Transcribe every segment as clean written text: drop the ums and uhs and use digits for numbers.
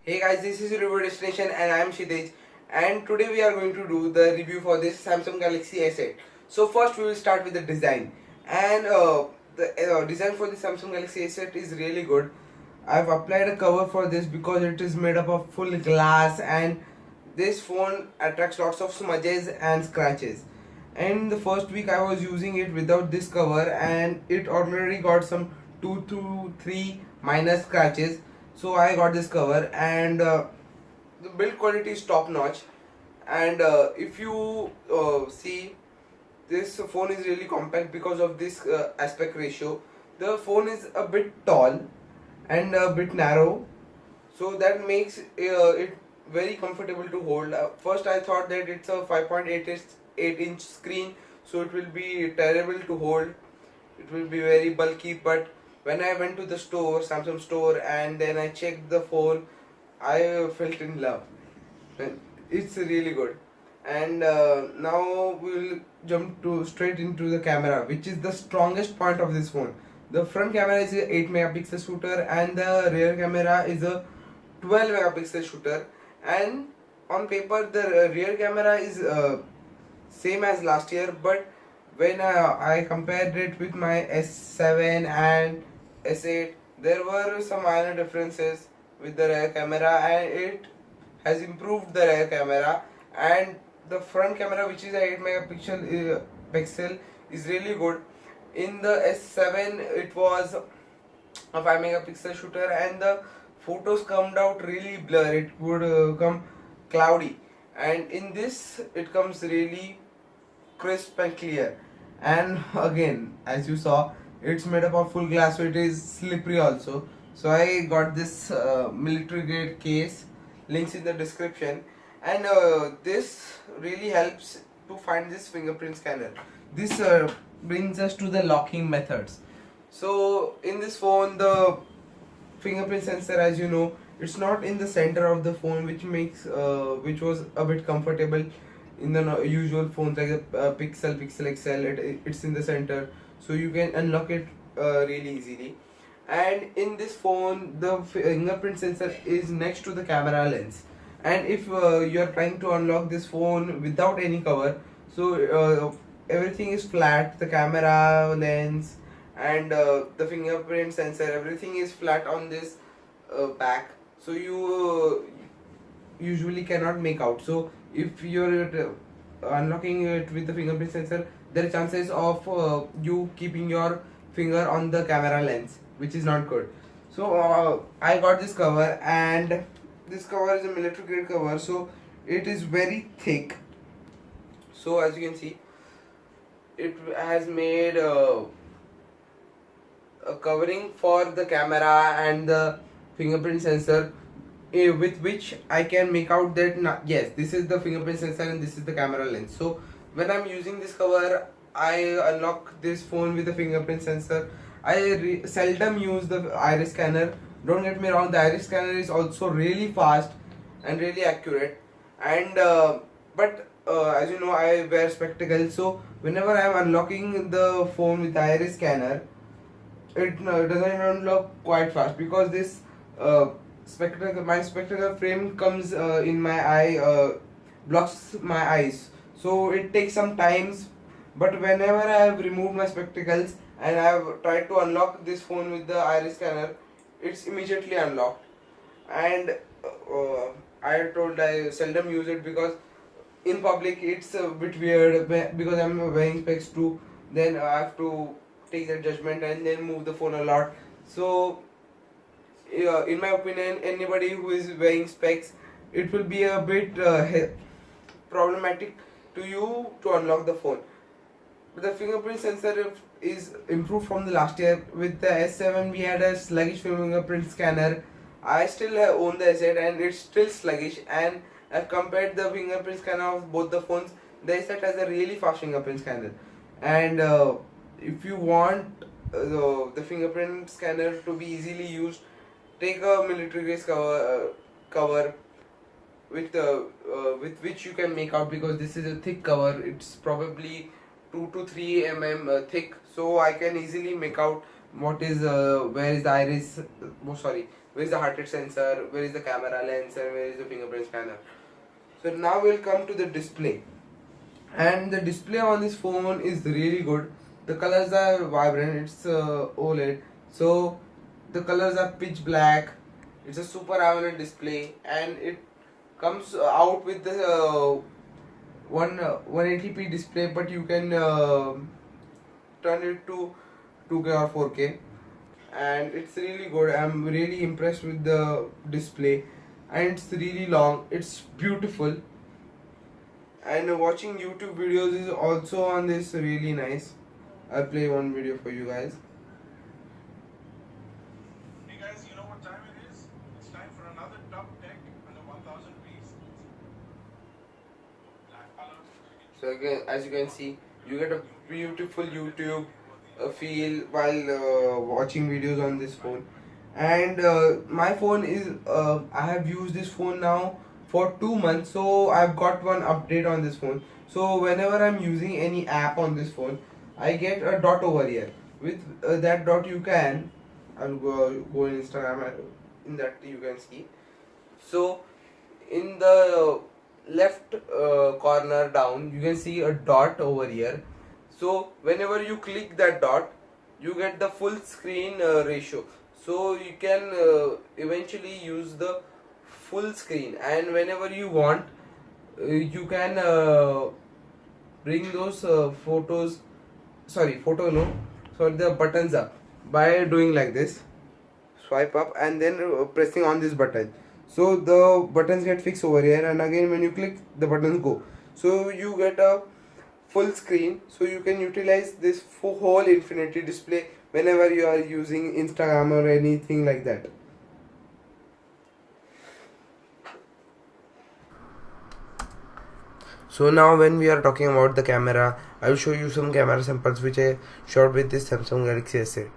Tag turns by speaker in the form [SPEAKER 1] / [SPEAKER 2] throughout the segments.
[SPEAKER 1] Hey guys, this is Review Destination and I am Shitej, and today we are going to do the review for this Samsung Galaxy S8. So first we will start with the design, and the design for the Samsung Galaxy S8 is really good. I've applied a cover for this because it is made up of full glass, and this phone attracts lots of smudges and scratches. And the first week I was using it without this cover and it already got some 2 to 3 minor scratches, so I got this cover. And the build quality is top notch. And if you see, this phone is really compact because of this aspect ratio. The phone is a bit tall and a bit narrow, so that makes it very comfortable to hold. First I thought that it's a 5.8 inch screen, so it will be terrible to hold, it will be very bulky. But when I went to the store, Samsung store, and then I checked the phone, I felt in love. And it's really good. And now we'll jump to straight into the camera, which is the strongest point of this phone. The front camera is a 8 megapixel shooter and the rear camera is a 12 megapixel shooter. And on paper the rear camera is same as last year, but when I compared it with my S7 and S8, there were some minor differences with the rear camera, and it has improved the rear camera. And the front camera, which is a 8 megapixel pixel, is really good. In the S7 it was a 5 megapixel shooter and the photos come out really blur, it would come cloudy, and in this it comes really crisp and clear. And again, as you saw, it's made up of full glass, so it is slippery also. So I got this military grade case, links in the description. And this really helps to find this fingerprint scanner. This brings us to the locking methods. So in this phone, the fingerprint sensor, as you know, it's not in the center of the phone, which was a bit comfortable in the usual phones like the Pixel XL. It's in the center, so you can unlock it really easily. And in this phone, the fingerprint sensor is next to the camera lens. And if you are trying to unlock this phone without any cover, so everything is flat, the camera lens and the fingerprint sensor, everything is flat on this back, so you usually cannot make out. So if you're unlocking it with the fingerprint sensor, there are chances of you keeping your finger on the camera lens, which is not good. So I got this cover, and this cover is a military grade cover, so it is very thick. So as you can see, it has made a covering for the camera and the fingerprint sensor, with which I can make out that yes, this is the fingerprint sensor and this is the camera lens. So when I'm using this cover, I unlock this phone with the fingerprint sensor. I seldom use the iris scanner. Don't get me wrong, the iris scanner is also really fast and really accurate. And but as you know, I wear spectacles, so whenever I am unlocking the phone with the iris scanner, it doesn't unlock quite fast because this my spectacle frame comes in my eye, blocks my eyes, so it takes some times. But whenever I have removed my spectacles and I have tried to unlock this phone with the iris scanner, it's immediately unlocked. And I told I seldom use it because in public it's a bit weird, because I'm wearing specs too. Then I have to take that judgment and then move the phone a lot. So in my opinion, anybody who is wearing specs, it will be a bit problematic to you to unlock the phone. But the fingerprint sensor is improved from the last year. With the S7 we had a sluggish fingerprint scanner. I still own the S8 and it's still sluggish, and I've compared the fingerprint scanner of both the phones. The S8 has a really fast fingerprint scanner. And if you want the fingerprint scanner to be easily used, take a military grade cover with which you can make out, because this is a thick cover. It's probably 2 to 3 mm thick, so I can easily make out what is where is the iris. Oh, sorry, where is the heart rate sensor, where is the camera lens, and where is the fingerprint scanner. So now we'll come to the display, and the display on this phone is really good. The colors are vibrant. It's OLED, so the colors are pitch black. It's a super AMOLED display, and it comes out with the 180p display, but you can turn it to 2K or 4K, and it's really good. I'm really impressed with the display, and it's really long. It's beautiful, and watching YouTube videos is also on this really nice. I'll play one video for you guys.
[SPEAKER 2] Hey guys, you know what time it is? It's time for another top tech under 1000 piece. Black color.
[SPEAKER 1] So again, as you can see, you get a beautiful YouTube feel while watching videos on this phone. And my phone is I have used this phone now for 2 months, so I've got one update on this phone. So whenever I'm using any app on this phone, I get a dot over here. With that dot, you can, I'll go in Instagram, in that you can see. So in the left corner down, you can see a dot over here. So whenever you click that dot, you get the full screen ratio. So you can eventually use the full screen, and whenever you want, you can bring those photo no, sorry, the buttons up by doing like this. Swipe up and then pressing on this button, so the buttons get fixed over here, and again when you click, the buttons go, so you get a full screen. So you can utilize this whole infinity display whenever you are using Instagram or anything like that. So now when we are talking about the camera, I will show you some camera samples which I shot with this Samsung Galaxy S8,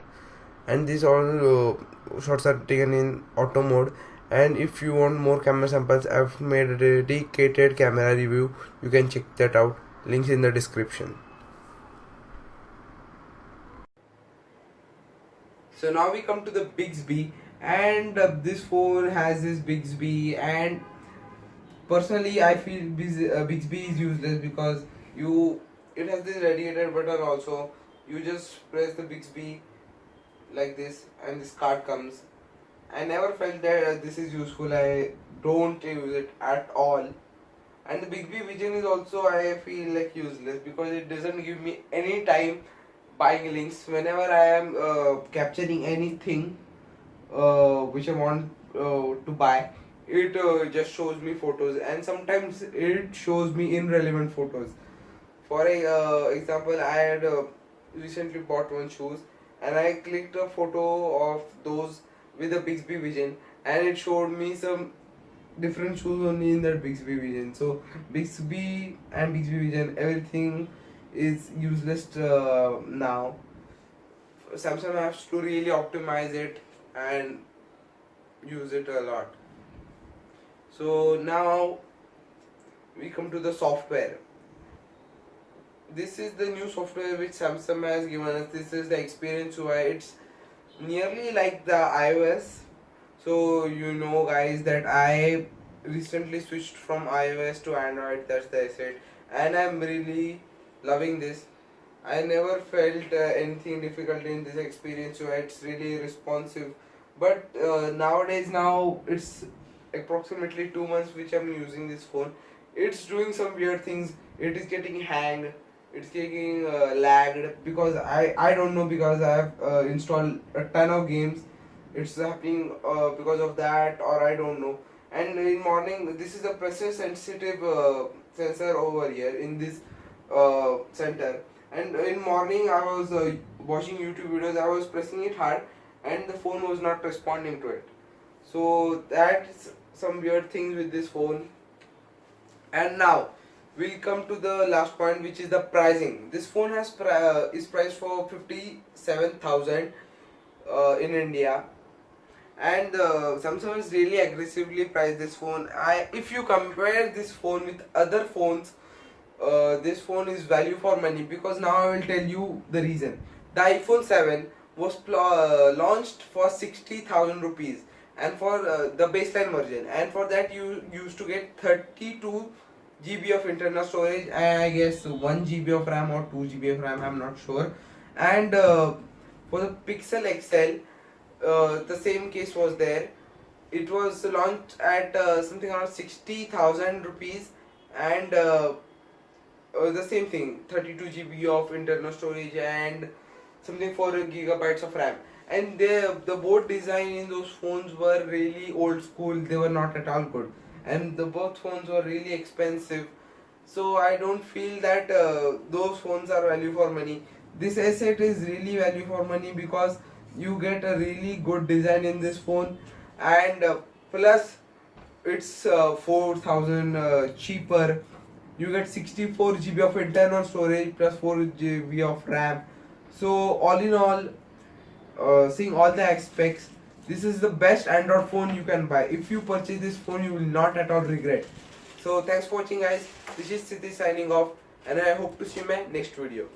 [SPEAKER 1] and these all shots are taken in auto mode. And if you want more camera samples, I've made a dedicated camera review. You can check that out. Links in the description. So now we come to the Bixby, and this phone has this Bixby, and personally I feel Bixby is useless because it has this radiator button also. You just press the Bixby like this, and this card comes. I never felt that this is useful. I don't use it at all. And the Bixby Vision is also, I feel like, useless because it doesn't give me any time buying links. Whenever I am capturing anything which I want to buy, it just shows me photos, and sometimes it shows me irrelevant photos. For example, I had recently bought one shoes, and I clicked a photo of those with the Bixby Vision, and it showed me some different shoes only in that Bixby Vision. So Bixby and Bixby Vision, everything is useless now. Samsung has to really optimize it and use it a lot. So now we come to the software. This is the new software which Samsung has given us. This is the Experience UI. It's nearly like the iOS. So you know guys that I recently switched from iOS to Android, that's the S8, and I'm really loving this. I never felt anything difficult in this Experience UI. It's really responsive. But nowadays, now it's approximately 2 months which I'm using this phone. It's doing some weird things. It is getting hanged. It's getting lagged because I don't know, because I have installed a ton of games. It's happening because of that, or I don't know. And in morning, this is a pressure sensitive sensor over here in this center. And in morning, I was watching YouTube videos. I was pressing it hard, and the phone was not responding to it. So that's some weird things with this phone. And now we'll come to the last point, which is the pricing. This phone is priced for 57,000 in India, and Samsung has really aggressively priced this phone. If you compare this phone with other phones, this phone is value for money, because now I will tell you the reason. The iPhone 7 was launched for 60,000 rupees, and for the baseline version, and for that you used to get 32 GB of internal storage, and I guess 1 GB of RAM or 2 GB of RAM, I'm not sure. And for the Pixel XL, the same case was there. It was launched at something around 60,000 rupees, and the same thing, 32 GB of internal storage and something 4 gigabytes of RAM. And the board design in those phones were really old school. They were not at all good, and the both phones were really expensive. So I don't feel that those phones are value for money. This asset is really value for money because you get a really good design in this phone, and plus it's 4,000 cheaper. You get 64 GB of internal storage plus 4 GB of RAM. So all in all, seeing all the aspects, this is the best Android phone you can buy. If you purchase this phone, you will not at all regret. So thanks for watching, guys. This is Siti signing off, and I hope to see you in my next video.